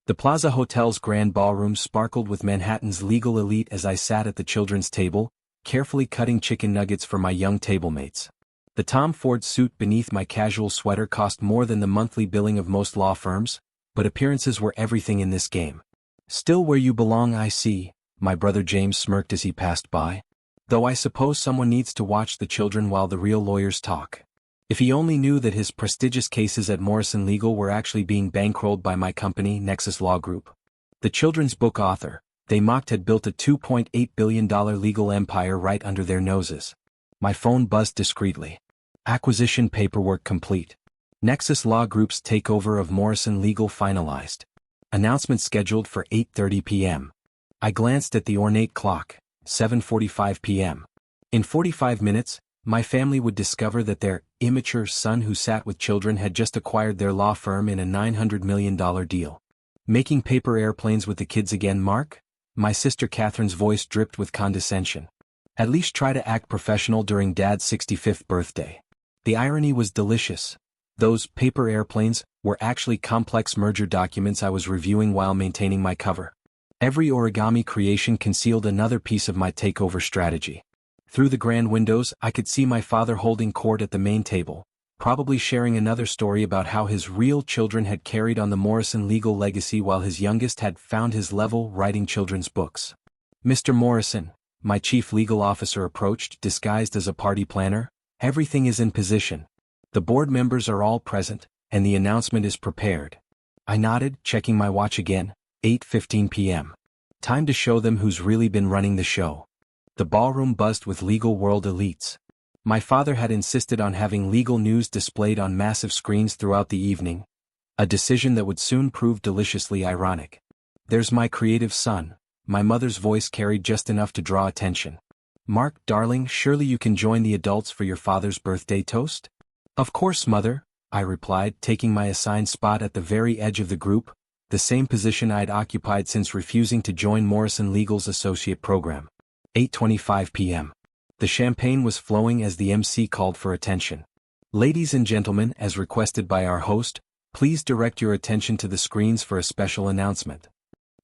The Plaza Hotel's grand ballroom sparkled with Manhattan's legal elite as I sat at the children's table, carefully cutting chicken nuggets for my young tablemates. The Tom Ford suit beneath my casual sweater cost more than the monthly billing of most law firms, but appearances were everything in this game. "Still where you belong, I see," my brother James smirked as he passed by. "Though I suppose someone needs to watch the children while the real lawyers talk." If he only knew that his prestigious cases at Morrison Legal were actually being bankrolled by my company, Nexus Law Group. The children's book author, they mocked, had built a $2.8 billion legal empire right under their noses. My phone buzzed discreetly. Acquisition paperwork complete. Nexus Law Group's takeover of Morrison Legal finalized. Announcement scheduled for 8:30 p.m. I glanced at the ornate clock, 7:45 p.m. In 45 minutes, my family would discover that their immature son who sat with children had just acquired their law firm in a $900 million deal. "Making paper airplanes with the kids again, Mark?" My sister Catherine's voice dripped with condescension. "At least try to act professional during Dad's 65th birthday." The irony was delicious. Those paper airplanes were actually complex merger documents I was reviewing while maintaining my cover. Every origami creation concealed another piece of my takeover strategy. Through the grand windows, I could see my father holding court at the main table, probably sharing another story about how his real children had carried on the Morrison Legal legacy while his youngest had found his level writing children's books. "Mr. Morrison," my chief legal officer approached, disguised as a party planner, "everything is in position. The board members are all present, and the announcement is prepared." I nodded, checking my watch again. 8:15 p.m. Time to show them who's really been running the show. The ballroom buzzed with legal world elites. My father had insisted on having legal news displayed on massive screens throughout the evening, a decision that would soon prove deliciously ironic. "There's my creative son," my mother's voice carried just enough to draw attention. "Mark, darling, surely you can join the adults for your father's birthday toast?" "Of course, Mother," I replied, taking my assigned spot at the very edge of the group, the same position I'd occupied since refusing to join Morrison Legal's associate program. 8:25 p.m. The champagne was flowing as the MC called for attention. "Ladies and gentlemen, as requested by our host, please direct your attention to the screens for a special announcement."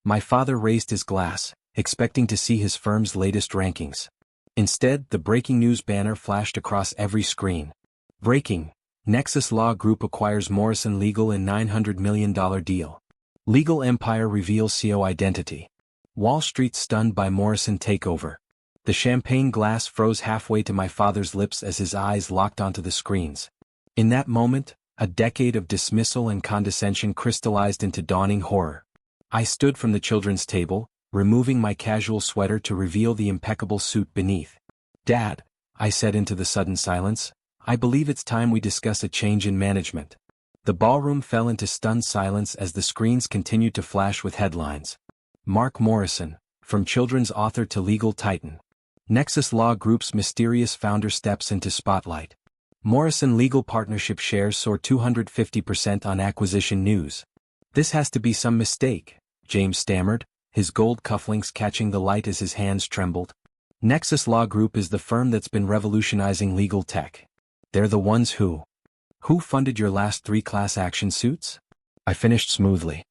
My father raised his glass, expecting to see his firm's latest rankings. Instead, the breaking news banner flashed across every screen. "Breaking: Nexus Law Group acquires Morrison Legal in $900 million deal. Legal empire reveals CEO identity. Wall Street stunned by Morrison takeover." The champagne glass froze halfway to my father's lips as his eyes locked onto the screens. In that moment, a decade of dismissal and condescension crystallized into dawning horror. I stood from the children's table, removing my casual sweater to reveal the impeccable suit beneath. "Dad," I said into the sudden silence, "I believe it's time we discuss a change in management." The ballroom fell into stunned silence as the screens continued to flash with headlines. "Mark Morrison, from children's author to legal titan. Nexus Law Group's mysterious founder steps into spotlight. Morrison Legal Partnership shares soar 250% on acquisition news." "This has to be some mistake," James stammered, his gold cufflinks catching the light as his hands trembled. "Nexus Law Group is the firm that's been revolutionizing legal tech. They're the ones who funded your last 3 class action suits?" I finished smoothly.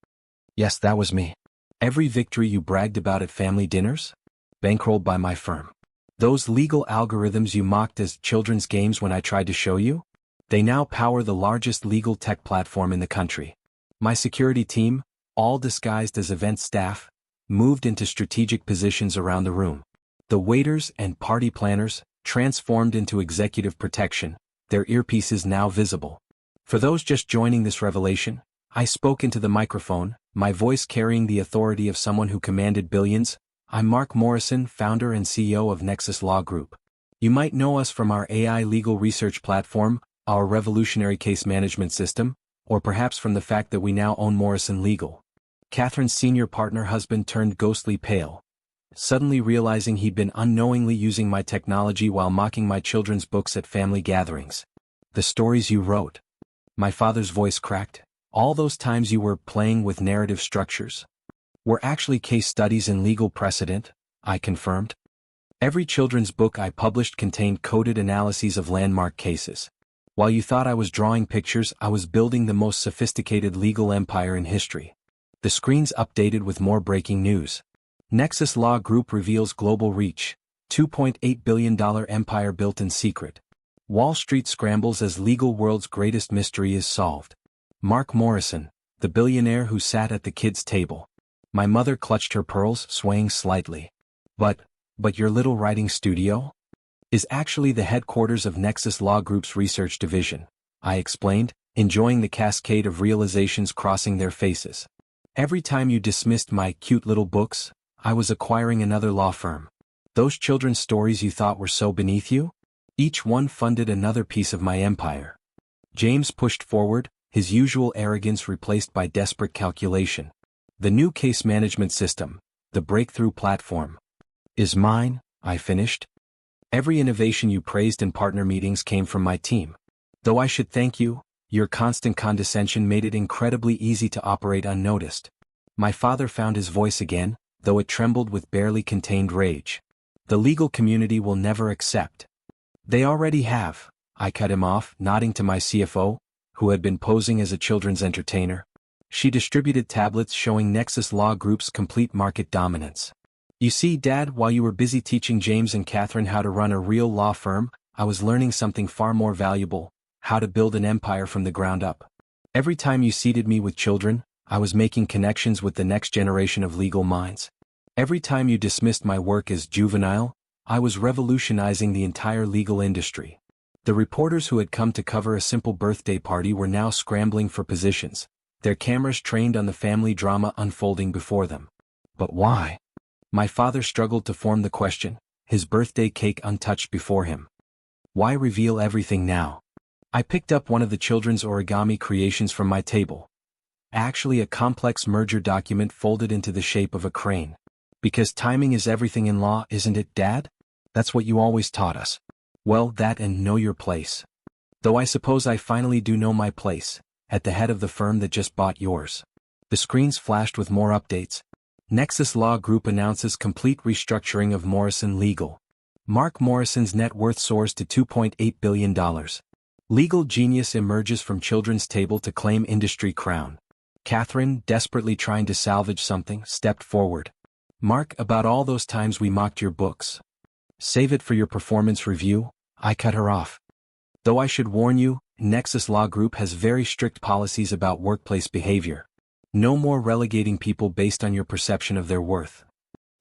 "Yes, that was me. Every victory you bragged about at family dinners? Bankrolled by my firm. Those legal algorithms you mocked as children's games when I tried to show you? They now power the largest legal tech platform in the country. My security team, all disguised as event staff, moved into strategic positions around the room. The waiters and party planners transformed into executive protection, their earpieces now visible. For those just joining this revelation, I spoke into the microphone, my voice carrying the authority of someone who commanded billions. "I'm Mark Morrison, founder and CEO of Nexus Law Group. You might know us from our AI legal research platform, our revolutionary case management system, or perhaps from the fact that we now own Morrison Legal." Catherine's senior partner husband turned ghostly pale, suddenly realizing he'd been unknowingly using my technology while mocking my children's books at family gatherings. "The stories you wrote," my father's voice cracked, "all those times you were playing with narrative structures, were actually case studies in legal precedent," I confirmed. "Every children's book I published contained coded analyses of landmark cases. While you thought I was drawing pictures, I was building the most sophisticated legal empire in history." The screens updated with more breaking news. Nexus Law Group reveals global reach. $2.8 billion empire built in secret. Wall Street scrambles as legal world's greatest mystery is solved. Mark Morrison, the billionaire who sat at the kids' table. My mother clutched her pearls, swaying slightly. But your little writing studio? Is actually the headquarters of Nexus Law Group's research division, I explained, enjoying the cascade of realizations crossing their faces. Every time you dismissed my cute little books, I was acquiring another law firm. Those children's stories you thought were so beneath you? Each one funded another piece of my empire. James pushed forward, his usual arrogance replaced by desperate calculation. The new case management system, the breakthrough platform, is mine, I finished. Every innovation you praised in partner meetings came from my team. Though I should thank you, your constant condescension made it incredibly easy to operate unnoticed. My father found his voice again, though it trembled with barely contained rage. The legal community will never accept. They already have, I cut him off, nodding to my CFO, who had been posing as a children's entertainer. She distributed tablets showing Nexus Law Group's complete market dominance. You see, Dad, while you were busy teaching James and Catherine how to run a real law firm, I was learning something far more valuable: how to build an empire from the ground up. Every time you seated me with children, I was making connections with the next generation of legal minds. Every time you dismissed my work as juvenile, I was revolutionizing the entire legal industry. The reporters who had come to cover a simple birthday party were now scrambling for positions, their cameras trained on the family drama unfolding before them. But why? My father struggled to form the question, his birthday cake untouched before him. Why reveal everything now? I picked up one of the children's origami creations from my table. Actually, a complex merger document folded into the shape of a crane. Because timing is everything in law, isn't it, Dad? That's what you always taught us. Well, that and know your place. Though I suppose I finally do know my place, at the head of the firm that just bought yours. The screens flashed with more updates. Nexus Law Group announces complete restructuring of Morrison Legal. Mark Morrison's net worth soars to $2.8 billion. Legal genius emerges from children's table to claim industry crown. Catherine, desperately trying to salvage something, stepped forward. Mark, about all those times we mocked your books. Save it for your performance review, I cut her off. Though I should warn you, Nexus Law Group has very strict policies about workplace behavior. No more relegating people based on your perception of their worth.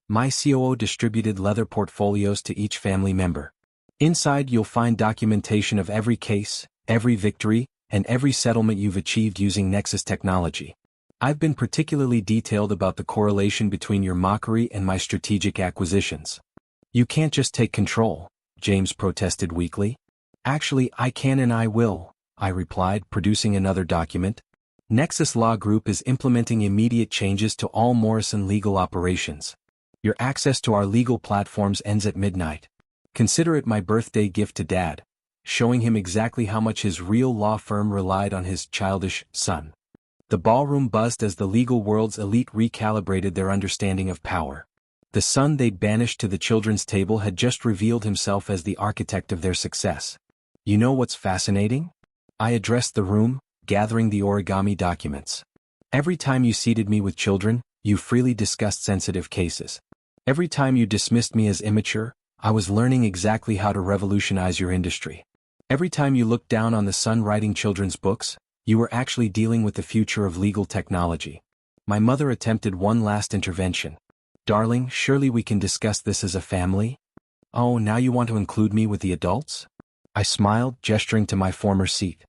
My COO distributed leather portfolios to each family member. Inside you'll find documentation of every case, every victory, and every settlement you've achieved using Nexus technology. I've been particularly detailed about the correlation between your mockery and my strategic acquisitions. You can't just take control, James protested weakly. Actually, I can and I will, I replied, producing another document. Nexus Law Group is implementing immediate changes to all Morrison legal operations. Your access to our legal platforms ends at midnight. Consider it my birthday gift to Dad, showing him exactly how much his real law firm relied on his childish son. The ballroom buzzed as the legal world's elite recalibrated their understanding of power. The son they'd banished to the children's table had just revealed himself as the architect of their success. You know what's fascinating? I addressed the room, gathering the origami documents. Every time you seated me with children, you freely discussed sensitive cases. Every time you dismissed me as immature, I was learning exactly how to revolutionize your industry. Every time you looked down on the son writing children's books, you were actually dealing with the future of legal technology. My mother attempted one last intervention. Darling, surely we can discuss this as a family? Oh, now you want to include me with the adults? I smiled, gesturing to my former seat.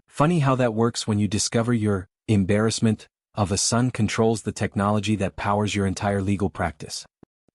Funny how that works when you discover your embarrassment of a son controls the technology that powers your entire legal practice.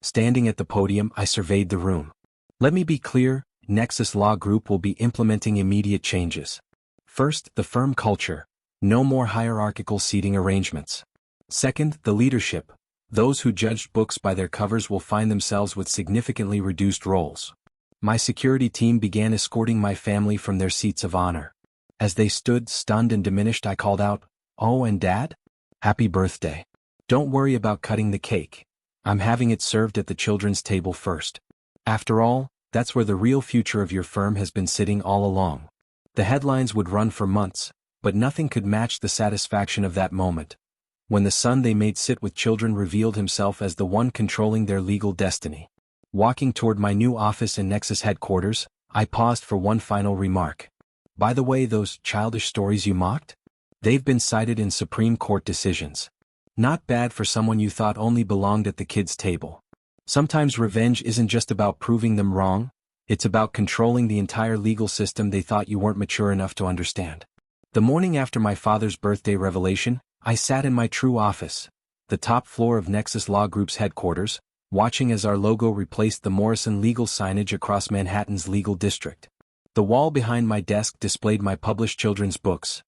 Standing at the podium, I surveyed the room. Let me be clear, Nexus Law Group will be implementing immediate changes. First, the firm culture. No more hierarchical seating arrangements. Second, the leadership. Those who judged books by their covers will find themselves with significantly reduced roles. My security team began escorting my family from their seats of honor. As they stood, stunned and diminished, I called out, "Oh, and Dad? Happy birthday. Don't worry about cutting the cake. I'm having it served at the children's table first. After all, that's where the real future of your firm has been sitting all along." The headlines would run for months, but nothing could match the satisfaction of that moment. when the son they made sit with children revealed himself as the one controlling their legal destiny. Walking toward my new office in Nexus headquarters, I paused for one final remark. By the way, those childish stories you mocked? They've been cited in Supreme Court decisions. Not bad for someone you thought only belonged at the kids' table. Sometimes revenge isn't just about proving them wrong, it's about controlling the entire legal system they thought you weren't mature enough to understand. The morning after my father's birthday revelation, I sat in my true office, the top floor of Nexus Law Group's headquarters, watching as our logo replaced the Morrison Legal signage across Manhattan's legal district. The wall behind my desk displayed my published children's books,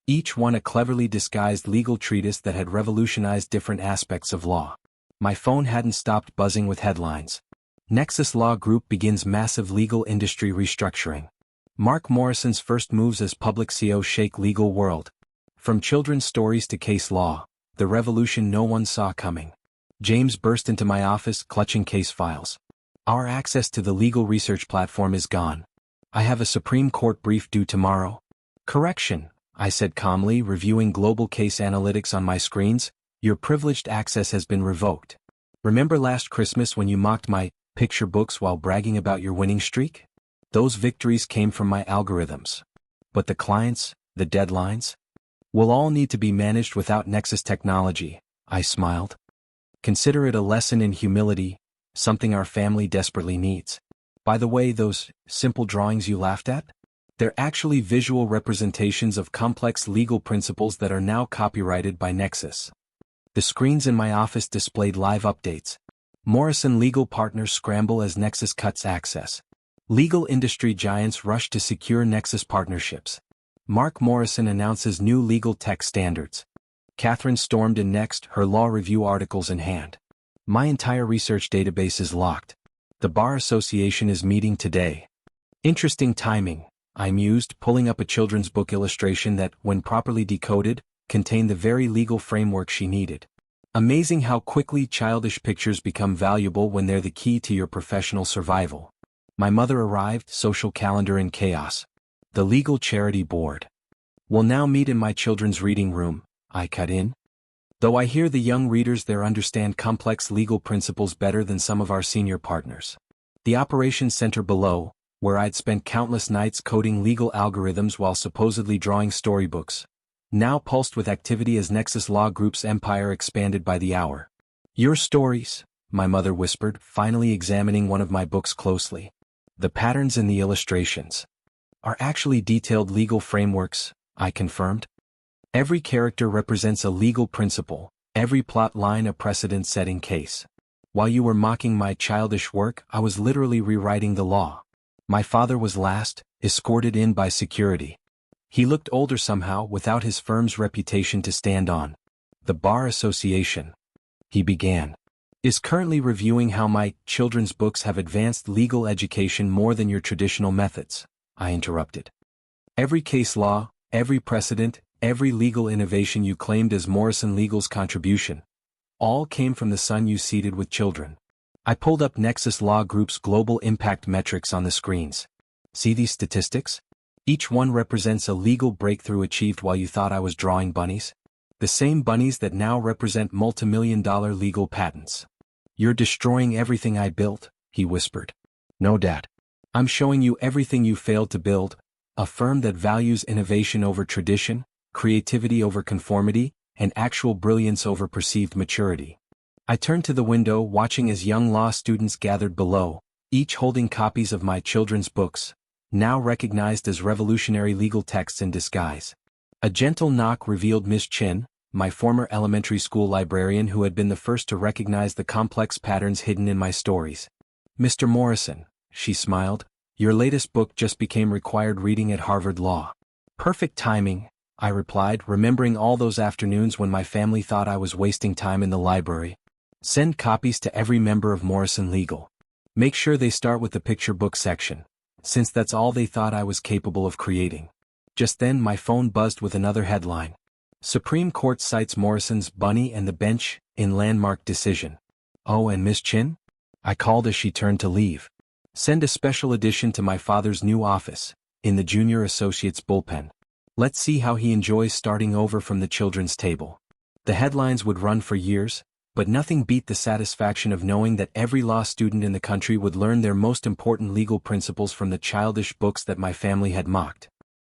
each one a cleverly disguised legal treatise that had revolutionized different aspects of law. My phone hadn't stopped buzzing with headlines. Nexus Law Group begins massive legal industry restructuring. Mark Morrison's first moves as public CEO shake legal world. From children's stories to case law, the revolution no one saw coming. James burst into my office clutching case files. Our access to the legal research platform is gone. I have a Supreme Court brief due tomorrow. Correction, I said calmly, reviewing global case analytics on my screens. Your privileged access has been revoked. Remember last Christmas when you mocked my picture books while bragging about your winning streak? Those victories came from my algorithms. But the clients, the deadlines? Will all need to be managed without Nexus technology, I smiled. Consider it a lesson in humility, something our family desperately needs. By the way, those simple drawings you laughed at? They're actually visual representations of complex legal principles that are now copyrighted by Nexus. The screens in my office displayed live updates. Morrison Legal partners scramble as Nexus cuts access. Legal industry giants rush to secure Nexus partnerships. Mark Morrison announces new legal tech standards. Catherine stormed in next, her law review articles in hand. My entire research database is locked. The Bar Association is meeting today. Interesting timing, I mused, pulling up a children's book illustration that, when properly decoded, contained the very legal framework she needed. Amazing how quickly childish pictures become valuable when they're the key to your professional survival. My mother arrived, social calendar in chaos. The legal charity board. Will now meet in my children's reading room, I cut in. Though I hear the young readers there understand complex legal principles better than some of our senior partners. The operations center below, where I'd spent countless nights coding legal algorithms while supposedly drawing storybooks, now pulsed with activity as Nexus Law Group's empire expanded by the hour. Your stories, my mother whispered, finally examining one of my books closely. The patterns in the illustrations are actually detailed legal frameworks, I confirmed. Every character represents a legal principle, every plot line a precedent-setting case. While you were mocking my childish work, I was literally rewriting the law. My father was last, escorted in by security. He looked older somehow, without his firm's reputation to stand on. The Bar Association, he began, is currently reviewing how my children's books have advanced legal education more than your traditional methods, I interrupted. Every case law, every precedent, every legal innovation you claimed as Morrison Legal's contribution, all came from the son you seated with children. I pulled up Nexus Law Group's global impact metrics on the screens. See these statistics? Each one represents a legal breakthrough achieved while you thought I was drawing bunnies. The same bunnies that now represent multi-million-dollar legal patents. You're destroying everything I built, he whispered. No, Dad. I'm showing you everything you failed to build, a firm that values innovation over tradition, creativity over conformity, and actual brilliance over perceived maturity. I turned to the window, watching as young law students gathered below, each holding copies of my children's books, now recognized as revolutionary legal texts in disguise. A gentle knock revealed Miss Chin, my former elementary school librarian who had been the first to recognize the complex patterns hidden in my stories. Mr. Morrison, she smiled, your latest book just became required reading at Harvard Law. Perfect timing, I replied, remembering all those afternoons when my family thought I was wasting time in the library. Send copies to every member of Morrison Legal. Make sure they start with the picture book section, since that's all they thought I was capable of creating. Just then my phone buzzed with another headline. Supreme Court cites Morrison's Bunny and the Bench in landmark decision. Oh, and Miss Chin? I called as she turned to leave. Send a special edition to my father's new office, in the Junior Associates bullpen. Let's see how he enjoys starting over from the children's table. The headlines would run for years, but nothing beat the satisfaction of knowing that every law student in the country would learn their most important legal principles from the childish books that my family had mocked.